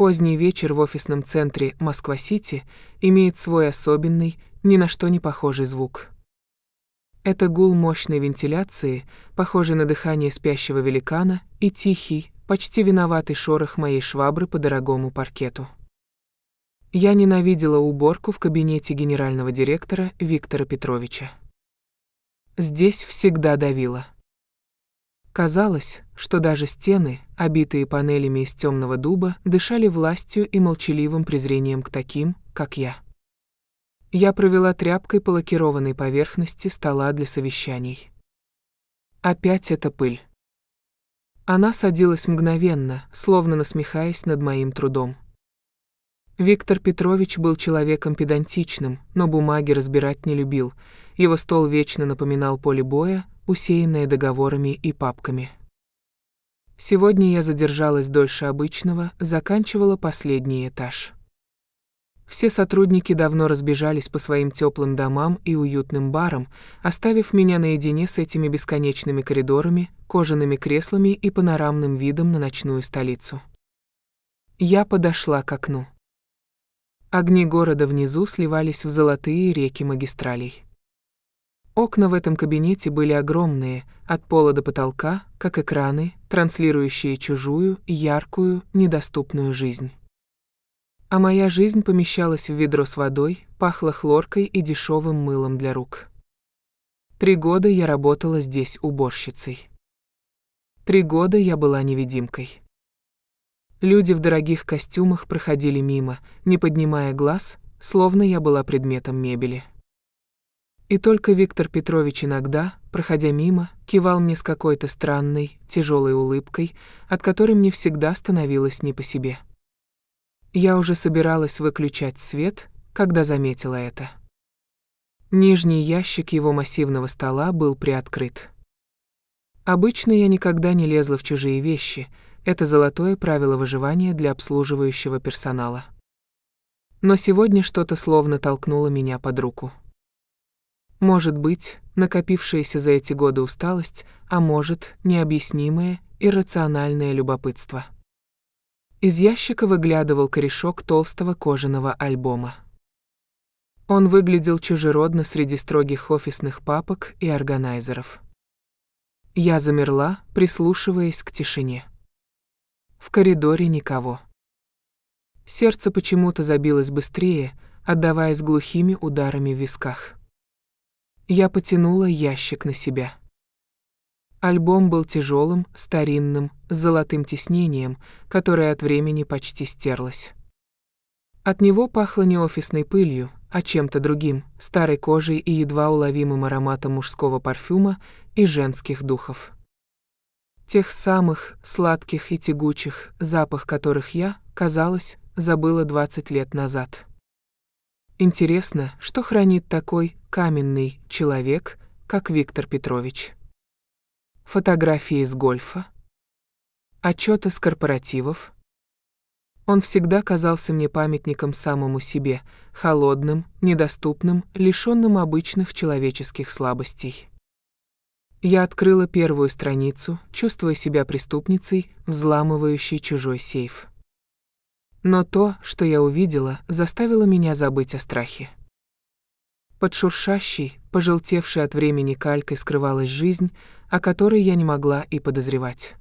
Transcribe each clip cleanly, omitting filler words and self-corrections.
Поздний вечер в офисном центре Москва-Сити имеет свой особенный, ни на что не похожий звук. Это гул мощной вентиляции, похожий на дыхание спящего великана, и тихий, почти виноватый шорох моей швабры по дорогому паркету. Я ненавидела уборку в кабинете генерального директора Виктора Петровича. Здесь всегда давило. Казалось, что даже стены, обитые панелями из темного дуба, дышали властью и молчаливым презрением к таким, как я. Я провела тряпкой по лакированной поверхности стола для совещаний. Опять эта пыль. Она садилась мгновенно, словно насмехаясь над моим трудом. Виктор Петрович был человеком педантичным, но бумаги разбирать не любил. Его стол вечно напоминал поле боя, усеянное договорами и папками. Сегодня я задержалась дольше обычного, заканчивала последний этаж. Все сотрудники давно разбежались по своим теплым домам и уютным барам, оставив меня наедине с этими бесконечными коридорами, кожаными креслами и панорамным видом на ночную столицу. Я подошла к окну. Огни города внизу сливались в золотые реки магистралей. Окна в этом кабинете были огромные, от пола до потолка, как экраны, транслирующие чужую, яркую, недоступную жизнь. А моя жизнь помещалась в ведро с водой, пахла хлоркой и дешевым мылом для рук. 3 года я работала здесь уборщицей. 3 года я была невидимкой. Люди в дорогих костюмах проходили мимо, не поднимая глаз, словно я была предметом мебели. И только Виктор Петрович иногда, проходя мимо, кивал мне с какой-то странной, тяжелой улыбкой, от которой мне всегда становилось не по себе. Я уже собиралась выключать свет, когда заметила это. Нижний ящик его массивного стола был приоткрыт. Обычно я никогда не лезла в чужие вещи, это золотое правило выживания для обслуживающего персонала. Но сегодня что-то словно толкнуло меня под руку. Может быть, накопившаяся за эти годы усталость, а может, необъяснимое, иррациональное любопытство. Из ящика выглядывал корешок толстого кожаного альбома. Он выглядел чужеродно среди строгих офисных папок и органайзеров. Я замерла, прислушиваясь к тишине. В коридоре никого. Сердце почему-то забилось быстрее, отдаваясь глухими ударами в висках. Я потянула ящик на себя. Альбом был тяжелым, старинным, с золотым тиснением, которое от времени почти стерлось. От него пахло не офисной пылью, а чем-то другим, старой кожей и едва уловимым ароматом мужского парфюма и женских духов. Тех самых, сладких и тягучих, запах которых я, казалось, забыла 20 лет назад. Интересно, что хранит такой каменный человек, как Виктор Петрович? Фотографии с гольфа? Отчеты с корпоративов? Он всегда казался мне памятником самому себе, холодным, недоступным, лишенным обычных человеческих слабостей. Я открыла первую страницу, чувствуя себя преступницей, взламывающей чужой сейф. Но то, что я увидела, заставило меня забыть о страхе. Под шуршащей, пожелтевшей от времени калькой скрывалась жизнь, о которой я не могла и подозревать.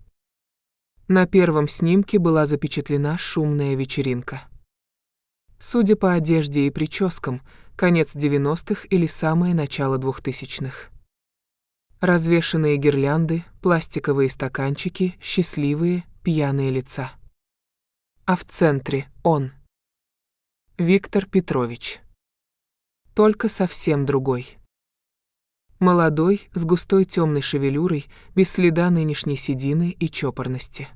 На первом снимке была запечатлена шумная вечеринка. Судя по одежде и прическам, конец 90-х или самое начало 2000-х. Развешанные гирлянды, пластиковые стаканчики, счастливые, пьяные лица. А в центре он. Виктор Петрович. Только совсем другой. Молодой, с густой темной шевелюрой, без следа нынешней седины и чопорности.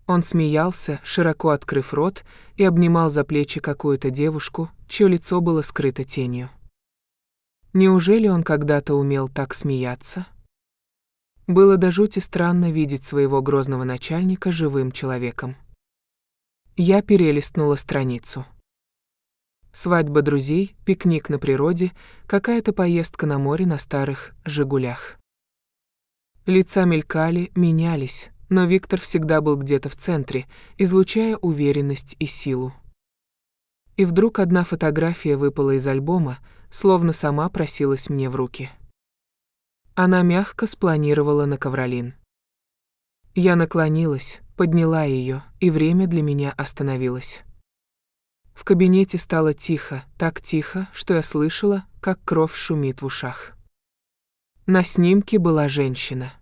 Он смеялся, широко открыв рот, и обнимал за плечи какую-то девушку, чье лицо было скрыто тенью. Неужели он когда-то умел так смеяться? Было до жути странно видеть своего грозного начальника живым человеком. Я перелистнула страницу. Свадьба друзей, пикник на природе, какая-то поездка на море на старых «Жигулях». Лица мелькали, менялись, но Виктор всегда был где-то в центре, излучая уверенность и силу. И вдруг одна фотография выпала из альбома, словно сама просилась мне в руки. Она мягко спланировала на ковролин. Я наклонилась, подняла ее, и время для меня остановилось. В кабинете стало тихо, так тихо, что я слышала, как кровь шумит в ушах. На снимке была женщина.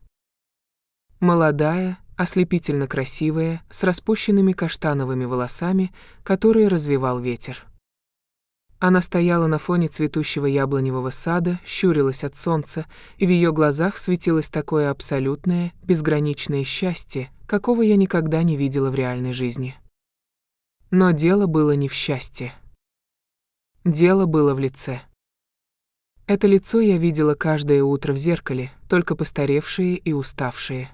Молодая, ослепительно красивая, с распущенными каштановыми волосами, которые развевал ветер. Она стояла на фоне цветущего яблоневого сада, щурилась от солнца, и в ее глазах светилось такое абсолютное, безграничное счастье, какого я никогда не видела в реальной жизни. Но дело было не в счастье. Дело было в лице. Это лицо я видела каждое утро в зеркале, только постаревшее и уставшее.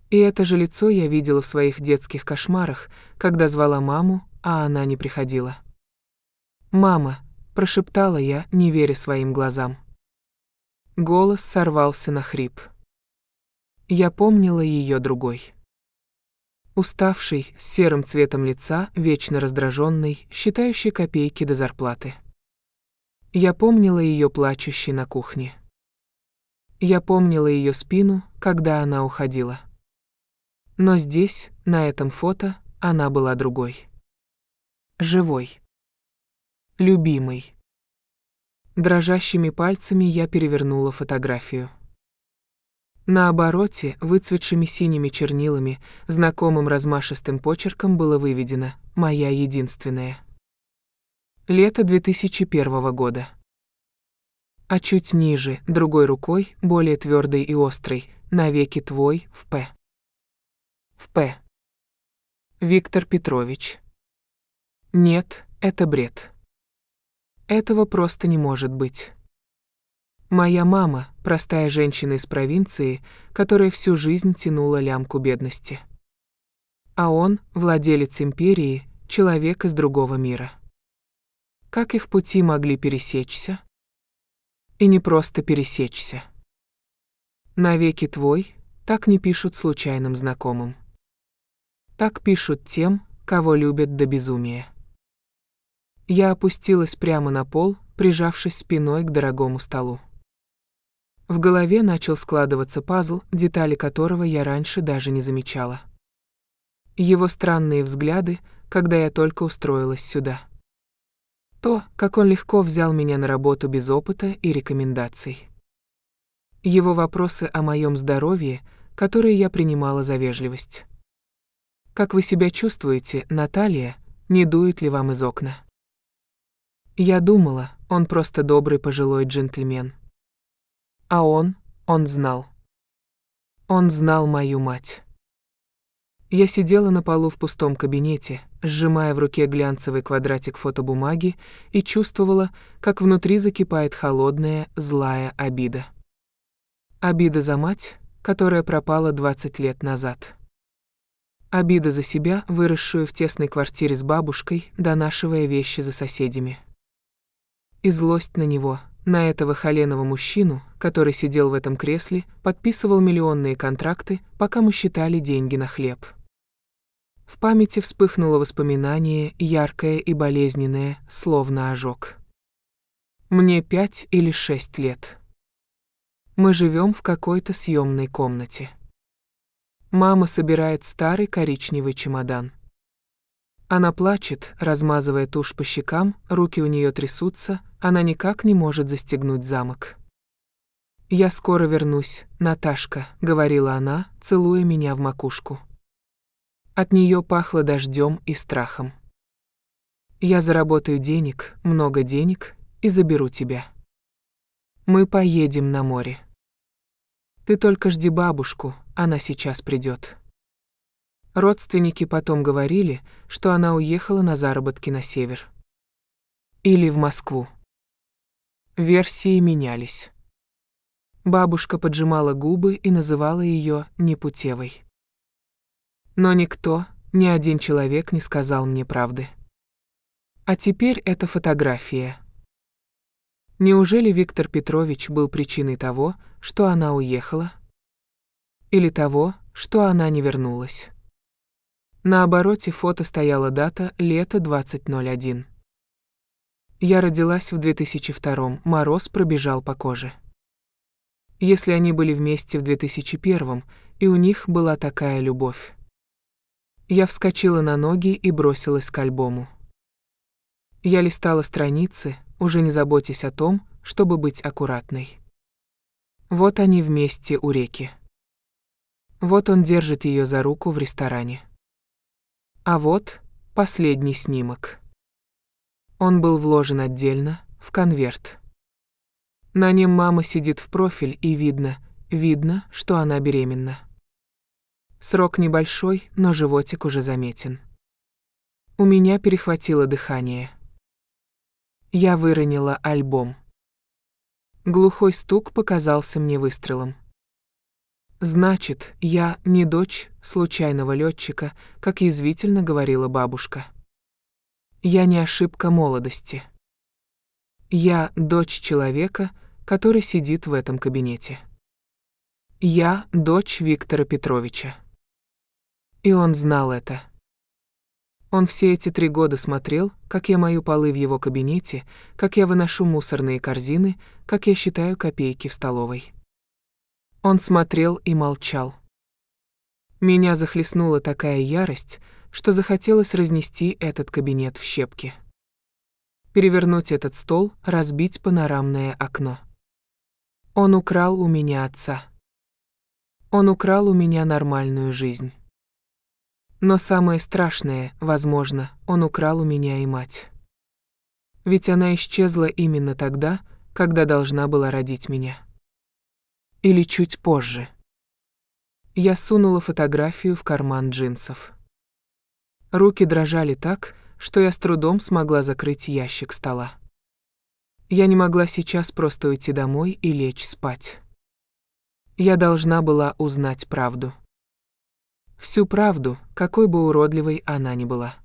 И это же лицо я видела в своих детских кошмарах, когда звала маму, а она не приходила. «Мама», – прошептала я, не веря своим глазам. Голос сорвался на хрип. Я помнила ее другой. Уставший, с серым цветом лица, вечно раздраженный, считающий копейки до зарплаты. Я помнила ее плачущей на кухне. Я помнила ее спину, когда она уходила. Но здесь, на этом фото, она была другой. Живой. Любимый. Дрожащими пальцами я перевернула фотографию. На обороте, выцветшими синими чернилами, знакомым размашистым почерком было выведено «Моя единственная». Лето 2001 года. А чуть ниже, другой рукой, более твердой и острой, «Навеки твой, в П». В П. Виктор Петрович. Нет, это бред. Этого просто не может быть. Моя мама – простая женщина из провинции, которая всю жизнь тянула лямку бедности. А он – владелец империи, человек из другого мира. Как их пути могли пересечься? И не просто пересечься. «Навеки твой» так не пишут случайным знакомым. Так пишут тем, кого любят до безумия. Я опустилась прямо на пол, прижавшись спиной к дорогому столу. В голове начал складываться пазл, детали которого я раньше даже не замечала. Его странные взгляды, когда я только устроилась сюда. То, как он легко взял меня на работу без опыта и рекомендаций. Его вопросы о моем здоровье, которые я принимала за вежливость. «Как вы себя чувствуете, Наталья? Не дует ли вам из окна?» Я думала, он просто добрый пожилой джентльмен. А он знал. Он знал мою мать. Я сидела на полу в пустом кабинете, сжимая в руке глянцевый квадратик фотобумаги и чувствовала, как внутри закипает холодная, злая обида. Обида за мать, которая пропала 20 лет назад. Обида за себя, выросшую в тесной квартире с бабушкой, донашивая вещи за соседями. И злость на него, на этого холеного мужчину, который сидел в этом кресле, подписывал миллионные контракты, пока мы считали деньги на хлеб. В памяти вспыхнуло воспоминание, яркое и болезненное, словно ожог. Мне 5 или 6 лет. Мы живем в какой-то съемной комнате. Мама собирает старый коричневый чемодан. Она плачет, размазывая тушь по щекам, руки у нее трясутся, она никак не может застегнуть замок. «Я скоро вернусь, Наташка», — говорила она, целуя меня в макушку. От нее пахло дождем и страхом. «Я заработаю денег, много денег, и заберу тебя. Мы поедем на море. Ты только жди бабушку, она сейчас придет». Родственники потом говорили, что она уехала на заработки на север. Или в Москву. Версии менялись. Бабушка поджимала губы и называла ее непутевой. Но никто, ни один человек не сказал мне правды. А теперь эта фотография. Неужели Виктор Петрович был причиной того, что она уехала? Или того, что она не вернулась. На обороте фото стояла дата лето 2001. Я родилась в 2002, мороз пробежал по коже. Если они были вместе в 2001, и у них была такая любовь. Я вскочила на ноги и бросилась к альбому. Я листала страницы, уже не заботясь о том, чтобы быть аккуратной. Вот они вместе у реки. Вот он держит ее за руку в ресторане. А вот последний снимок. Он был вложен отдельно, в конверт. На нем мама сидит в профиль, и видно, что она беременна. Срок небольшой, но животик уже заметен. У меня перехватило дыхание. Я выронила альбом. Глухой стук показался мне выстрелом. Значит, я не дочь случайного летчика, как язвительно говорила бабушка. Я не ошибка молодости. Я дочь человека, который сидит в этом кабинете. Я дочь Виктора Петровича. И он знал это. Он все эти 3 года смотрел, как я мою полы в его кабинете, как я выношу мусорные корзины, как я считаю копейки в столовой. Он смотрел и молчал. Меня захлестнула такая ярость, что захотелось разнести этот кабинет в щепки. Перевернуть этот стол, разбить панорамное окно. Он украл у меня отца. Он украл у меня нормальную жизнь. Но самое страшное, возможно, он украл у меня и мать. Ведь она исчезла именно тогда, когда должна была родить меня. Или чуть позже. Я сунула фотографию в карман джинсов. Руки дрожали так, что я с трудом смогла закрыть ящик стола. Я не могла сейчас просто уйти домой и лечь спать. Я должна была узнать правду. Всю правду, какой бы уродливой она ни была.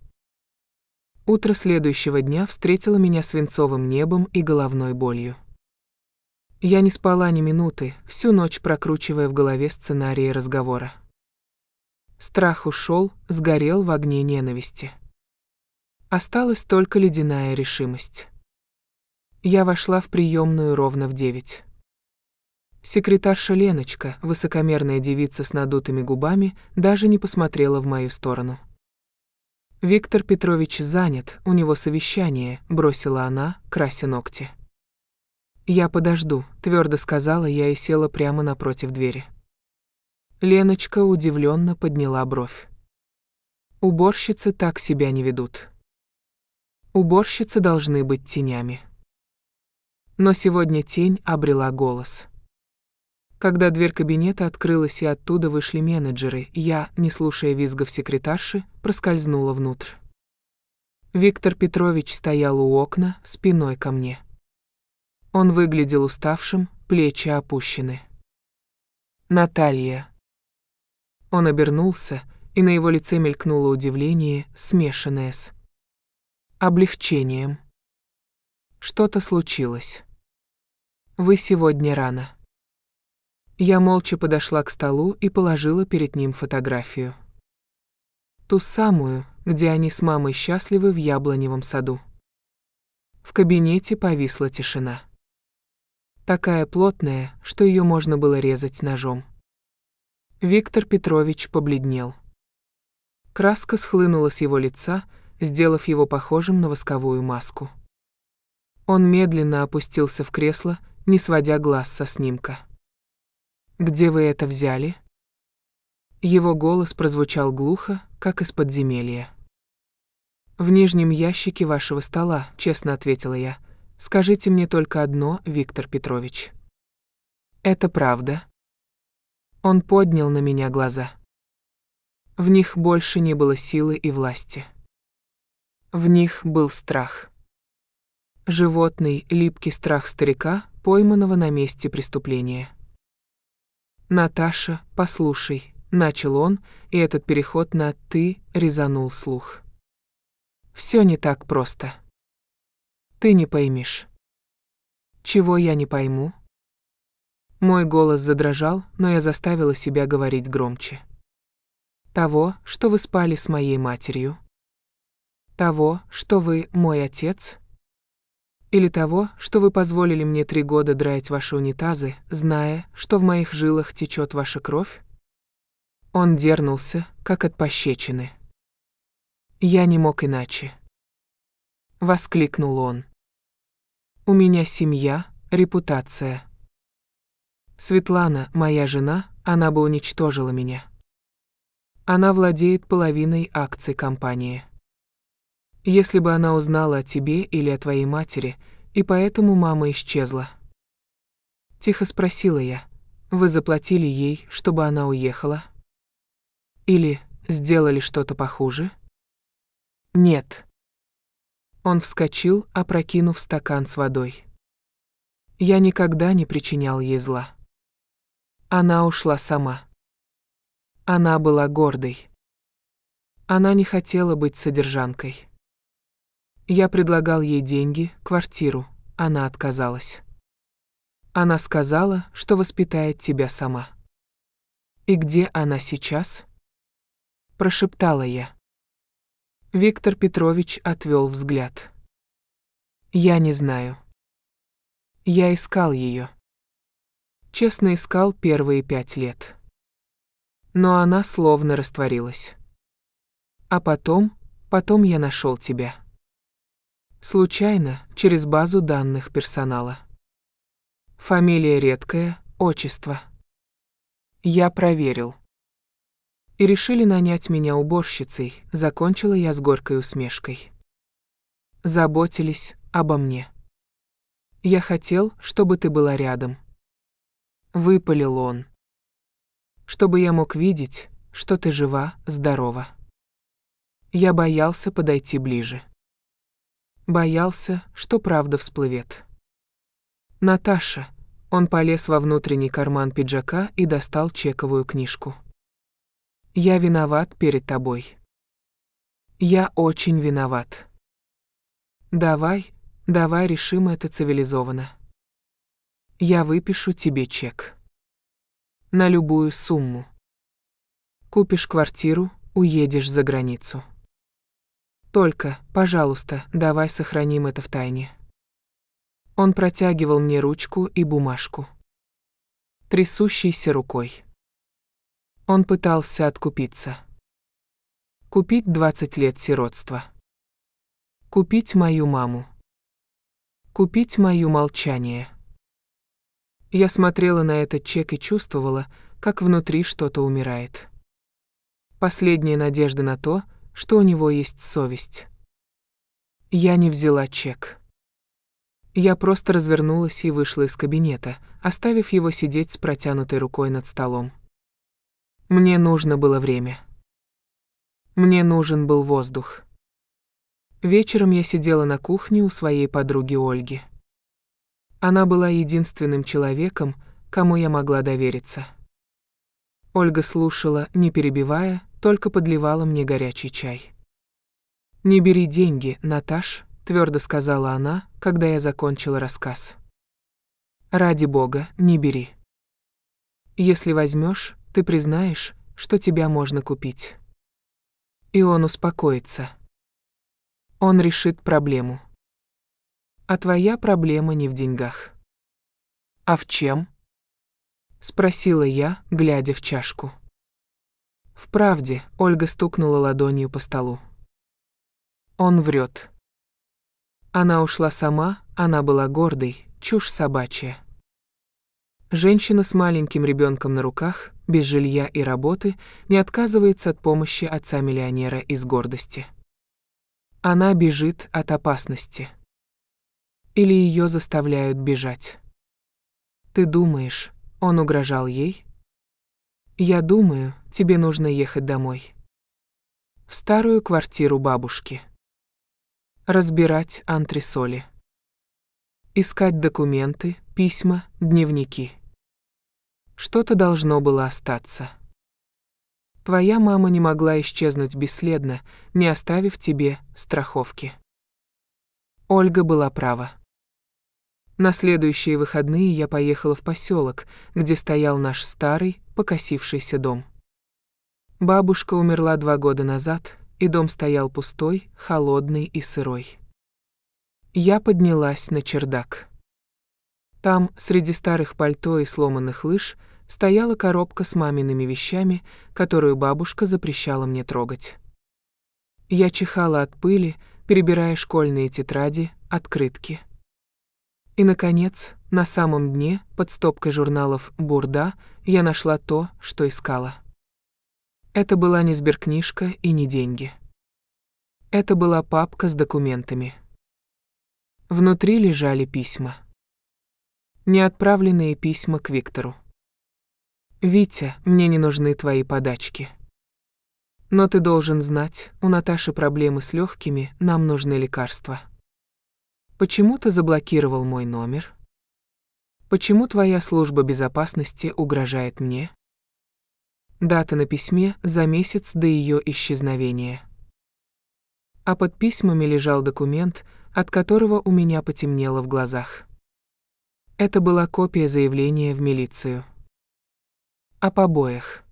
Утро следующего дня встретило меня свинцовым небом и головной болью. Я не спала ни минуты, всю ночь прокручивая в голове сценарии разговора. Страх ушел, сгорел в огне ненависти. Осталась только ледяная решимость. Я вошла в приемную ровно в 9. Секретарша Леночка, высокомерная девица с надутыми губами, даже не посмотрела в мою сторону. «Виктор Петрович занят, у него совещание», — бросила она, крася ногти. «Я подожду», — твердо сказала я и села прямо напротив двери. Леночка удивленно подняла бровь. Уборщицы так себя не ведут. Уборщицы должны быть тенями. Но сегодня тень обрела голос. Когда дверь кабинета открылась и оттуда вышли менеджеры, я, не слушая визгов секретарши, проскользнула внутрь. Виктор Петрович стоял у окна, спиной ко мне. Он выглядел уставшим, плечи опущены. «Наталья». Он обернулся, и на его лице мелькнуло удивление, смешанное с облегчением. «Что-то случилось. Вы сегодня рано». Я молча подошла к столу и положила перед ним фотографию. Ту самую, где они с мамой счастливы в яблоневом саду. В кабинете повисла тишина. Такая плотная, что ее можно было резать ножом. Виктор Петрович побледнел. Краска схлынула с его лица, сделав его похожим на восковую маску. Он медленно опустился в кресло, не сводя глаз со снимка. «Где вы это взяли?» Его голос прозвучал глухо, как из подземелья. «В нижнем ящике вашего стола», — честно ответила я. «Скажите мне только одно, Виктор Петрович. Это правда?» Он поднял на меня глаза. В них больше не было силы и власти. В них был страх. Животный, липкий страх старика, пойманного на месте преступления. «Наташа, послушай», — начал он, и этот переход на «ты» резанул слух. «Все не так просто. Ты не поймешь». «Чего я не пойму?» Мой голос задрожал, но я заставила себя говорить громче. Того, что вы спали с моей матерью? Того, что вы мой отец? Или того, что вы позволили мне 3 года драить ваши унитазы, зная, что в моих жилах течет ваша кровь? Он дернулся, как от пощечины. Я не мог иначе. Воскликнул он. У меня семья, репутация. Светлана, моя жена, она бы уничтожила меня. Она владеет половиной акций компании. Если бы она узнала о тебе или о твоей матери, и поэтому мама исчезла. Тихо спросила я, вы заплатили ей, чтобы она уехала? Или сделали что-то похуже? Нет. Он вскочил, опрокинув стакан с водой. Я никогда не причинял ей зла. Она ушла сама. Она была гордой. Она не хотела быть содержанкой. Я предлагал ей деньги, квартиру, она отказалась. Она сказала, что воспитает тебя сама. И где она сейчас? Прошептала я. Виктор Петрович отвел взгляд. Я не знаю. Я искал ее. Честно искал первые 5 лет. Но она словно растворилась. А потом я нашел тебя. Случайно, через базу данных персонала. Фамилия редкая, отчество. Я проверил. И решили нанять меня уборщицей, закончила я с горькой усмешкой. Заботились обо мне. Я хотел, чтобы ты была рядом. Выпалил он. Чтобы я мог видеть, что ты жива, здорова. Я боялся подойти ближе. Боялся, что правда всплывет. Наташа. Он полез во внутренний карман пиджака и достал чековую книжку. Я виноват перед тобой. Я очень виноват. Давай решим это цивилизованно. Я выпишу тебе чек. На любую сумму. Купишь квартиру, уедешь за границу. Только, пожалуйста, давай сохраним это в тайне. Он протягивал мне ручку и бумажку. Трясущейся рукой. Он пытался откупиться. Купить 20 лет сиротства. Купить мою маму. Купить мое молчание. Я смотрела на этот чек и чувствовала, как внутри что-то умирает. Последняя надежда на то, что у него есть совесть. Я не взяла чек. Я просто развернулась и вышла из кабинета, оставив его сидеть с протянутой рукой над столом. Мне нужно было время. Мне нужен был воздух. Вечером я сидела на кухне у своей подруги Ольги. Она была единственным человеком, кому я могла довериться. Ольга слушала, не перебивая, только подливала мне горячий чай. «Не бери деньги, Наташ», — твердо сказала она, когда я закончила рассказ. «Ради Бога, не бери. Если возьмешь, ты признаешь, что тебя можно купить. И он успокоится. Он решит проблему. А твоя проблема не в деньгах». «А в чем?» — спросила я, глядя в чашку. «В правде», — Ольга стукнула ладонью по столу. «Он врет. Она ушла сама, она была гордой, чушь собачья. Женщина с маленьким ребенком на руках, без жилья и работы, не отказывается от помощи отца-миллионера из гордости. Она бежит от опасности. Или ее заставляют бежать. Ты думаешь, он угрожал ей? Я думаю, тебе нужно ехать домой. В старую квартиру бабушки. Разбирать антресоли. Искать документы, письма, дневники. Что-то должно было остаться. Твоя мама не могла исчезнуть бесследно, не оставив тебе страховки. Ольга была права. На следующие выходные я поехала в поселок, где стоял наш старый, покосившийся дом. Бабушка умерла 2 года назад, и дом стоял пустой, холодный и сырой. Я поднялась на чердак. Там, среди старых пальто и сломанных лыж, стояла коробка с мамиными вещами, которую бабушка запрещала мне трогать. Я чихала от пыли, перебирая школьные тетради, открытки. И, наконец, на самом дне, под стопкой журналов «Бурда», я нашла то, что искала. Это была не сберкнижка и не деньги. Это была папка с документами. Внутри лежали письма. Неотправленные письма к Виктору. «Витя, мне не нужны твои подачки. Но ты должен знать, у Наташи проблемы с легкими, нам нужны лекарства. Почему ты заблокировал мой номер? Почему твоя служба безопасности угрожает мне?» Дата на письме за месяц до ее исчезновения. А под письмами лежал документ, от которого у меня потемнело в глазах. Это была копия заявления в милицию. О побоях.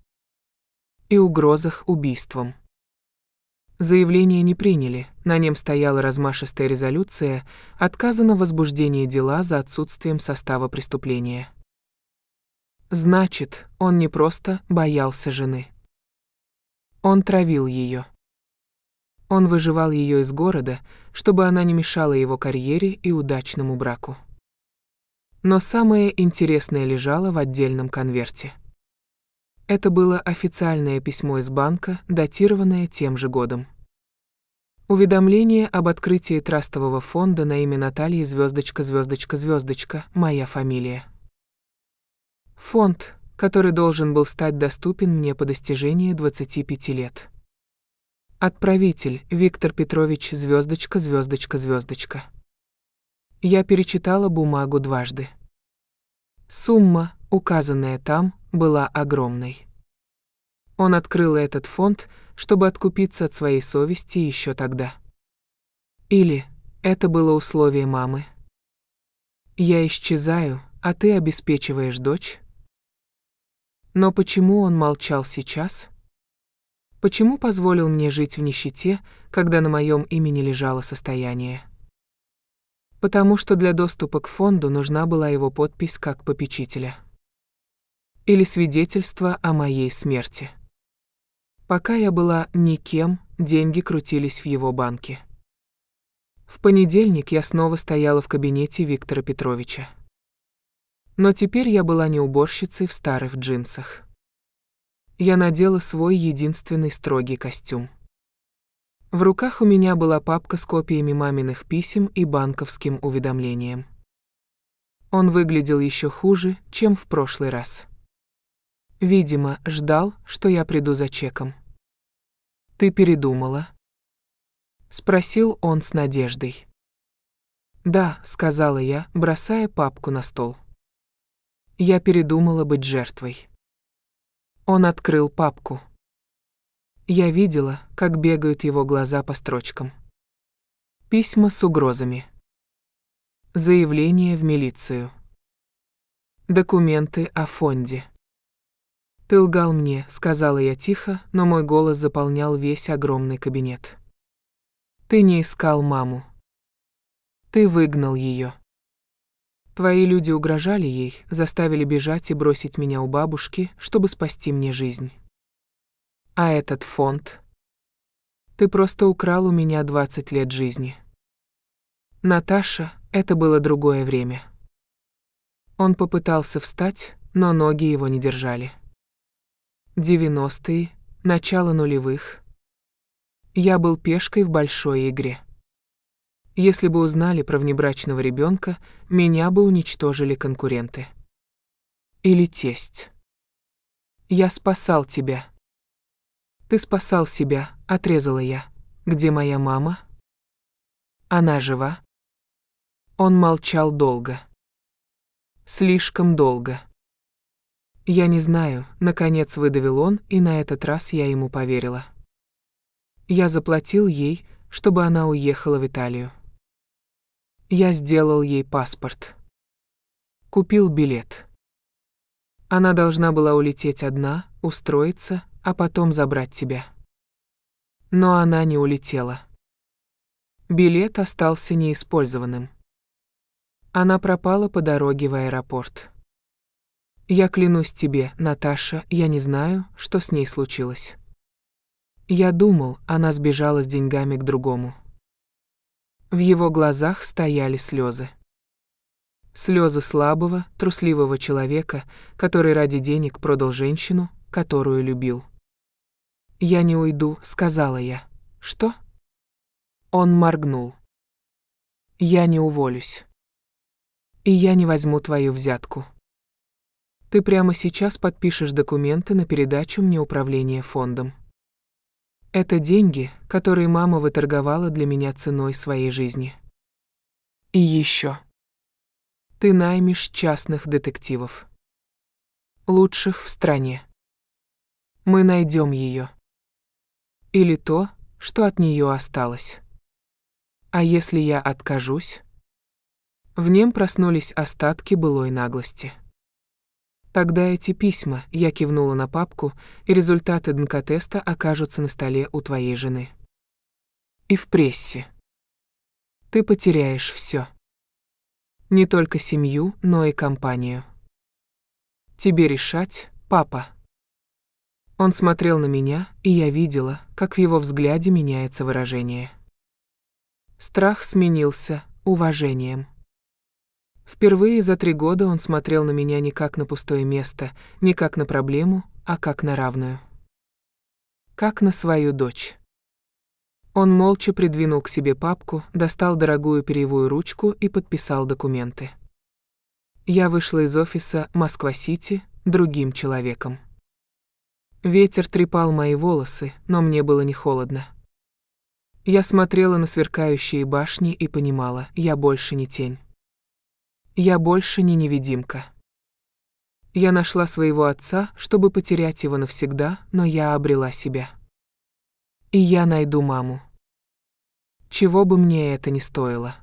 И угрозах убийством. Заявление не приняли, на нем стояла размашистая резолюция: отказано в возбуждении дела за отсутствием состава преступления. Значит, он не просто боялся жены. Он травил ее. Он выживал ее из города, чтобы она не мешала его карьере и удачному браку. Но самое интересное лежало в отдельном конверте. Это было официальное письмо из банка, датированное тем же годом. Уведомление об открытии трастового фонда на имя Натальи *****, моя фамилия. Фонд, который должен был стать доступен мне по достижении 25 лет. Отправитель Виктор Петрович *****. Я перечитала бумагу дважды. Сумма, указанная там, была огромной. Он открыл этот фонд, чтобы откупиться от своей совести еще тогда. Или это было условие мамы. Я исчезаю, а ты обеспечиваешь дочь? Но почему он молчал сейчас? Почему позволил мне жить в нищете, когда на моем имени лежало состояние? Потому что для доступа к фонду нужна была его подпись как попечителя. Или свидетельство о моей смерти. Пока я была никем, деньги крутились в его банке. В понедельник я снова стояла в кабинете Виктора Петровича. Но теперь я была не уборщицей в старых джинсах. Я надела свой единственный строгий костюм. В руках у меня была папка с копиями маминых писем и банковским уведомлением. Он выглядел еще хуже, чем в прошлый раз. Видимо, ждал, что я приду за чеком. «Ты передумала?» — спросил он с надеждой. «Да», — сказала я, бросая папку на стол. Я передумала быть жертвой. Он открыл папку. Я видела, как бегают его глаза по строчкам. Письма с угрозами. Заявление в милицию. Документы о фонде. «Ты лгал мне», — сказала я тихо, но мой голос заполнял весь огромный кабинет. «Ты не искал маму. Ты выгнал ее. Твои люди угрожали ей, заставили бежать и бросить меня у бабушки, чтобы спасти мне жизнь. А этот фонд? Ты просто украл у меня 20 лет жизни. Наташа, это было другое время». Он попытался встать, но ноги его не держали. 90-е, начало нулевых. Я был пешкой в большой игре. Если бы узнали про внебрачного ребенка, меня бы уничтожили конкуренты. Или тесть. Я спасал тебя. Ты спасал себя, отрезала я. Где моя мама? Она жива? Он молчал долго. Слишком долго. Я не знаю, наконец выдавил он, и на этот раз я ему поверила. Я заплатил ей, чтобы она уехала в Италию. Я сделал ей паспорт. Купил билет. Она должна была улететь одна, устроиться, а потом забрать тебя. Но она не улетела. Билет остался неиспользованным. Она пропала по дороге в аэропорт. Я клянусь тебе, Наташа, я не знаю, что с ней случилось. Я думал, она сбежала с деньгами к другому. В его глазах стояли слезы. Слезы слабого, трусливого человека, который ради денег продал женщину, которую любил. «Я не уйду», — сказала я. «Что?» Он моргнул. «Я не уволюсь. И я не возьму твою взятку. Ты прямо сейчас подпишешь документы на передачу мне управления фондом. Это деньги, которые мама выторговала для меня ценой своей жизни. И еще. Ты наймешь частных детективов. Лучших в стране. Мы найдем ее. Или то, что от нее осталось. А если я откажусь?» В нем проснулись остатки былой наглости. «Тогда эти письма», — я кивнула на папку, «и результаты ДНК-теста окажутся на столе у твоей жены. И в прессе. Ты потеряешь все. Не только семью, но и компанию. Тебе решать, папа». Он смотрел на меня, и я видела, как в его взгляде меняется выражение. Страх сменился уважением. Впервые за 3 года он смотрел на меня не как на пустое место, не как на проблему, а как на равную. Как на свою дочь. Он молча придвинул к себе папку, достал дорогую перьевую ручку и подписал документы. Я вышла из офиса Москва-Сити другим человеком. Ветер трепал мои волосы, но мне было не холодно. Я смотрела на сверкающие башни и понимала, я больше не тень. Я больше не невидимка. Я нашла своего отца, чтобы потерять его навсегда, но я обрела себя. И я найду маму. Чего бы мне это ни стоило.